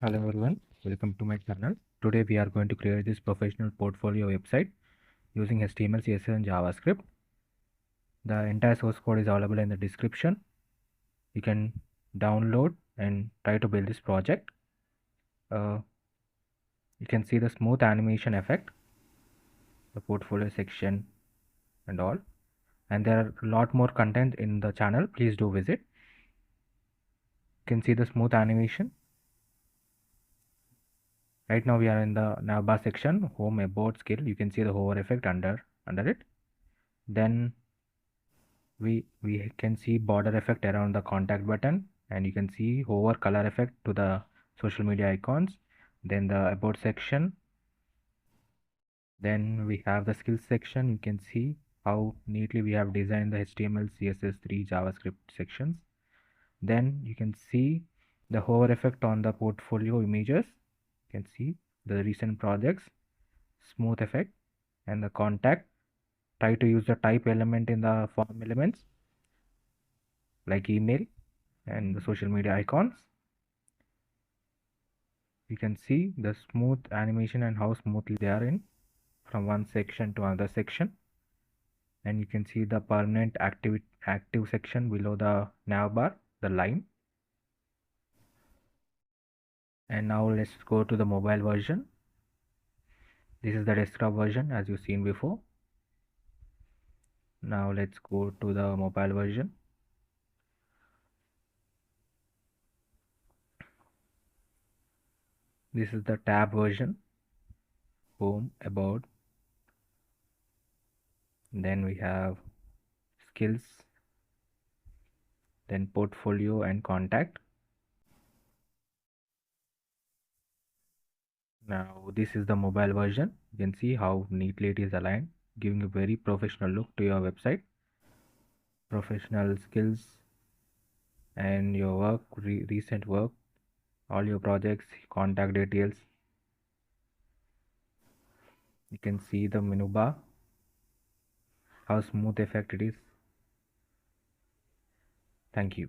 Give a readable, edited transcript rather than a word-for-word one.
Hello everyone, welcome to my channel. Today we are going to create this professional portfolio website using HTML, CSS and JavaScript. The entire source code is available in the description. You can download and try to build this project. You can see the smooth animation effect, the portfolio section and all. And there are a lot more content in the channel. Please do visit. You can see the smooth animation. Right now we are in the navbar section, home, about, skill. You can see the hover effect under it. Then we can see border effect around the contact button, and you can see hover color effect to the social media icons. Then the about section. Then we have the skills section. You can see how neatly we have designed the HTML, CSS3, JavaScript sections. Then you can see the hover effect on the portfolio images. You can see the recent projects, smooth effect, and the contact. Try to use the type element in the form elements like email and the social media icons. You can see the smooth animation and how smoothly they are in from one section to another section. And you can see the permanent active section below the navbar, the line. And now let's go to the mobile version. This is the desktop version as you've seen before. Now let's go to the mobile version. This is the tab version, home, about. Then we have skills, then portfolio and contact. Now this is the mobile version. You can see how neatly it is aligned, giving a very professional look to your website. Professional skills and your work, recent work, all your projects, contact details. You can see the menu bar, how smooth effect it is. Thank you.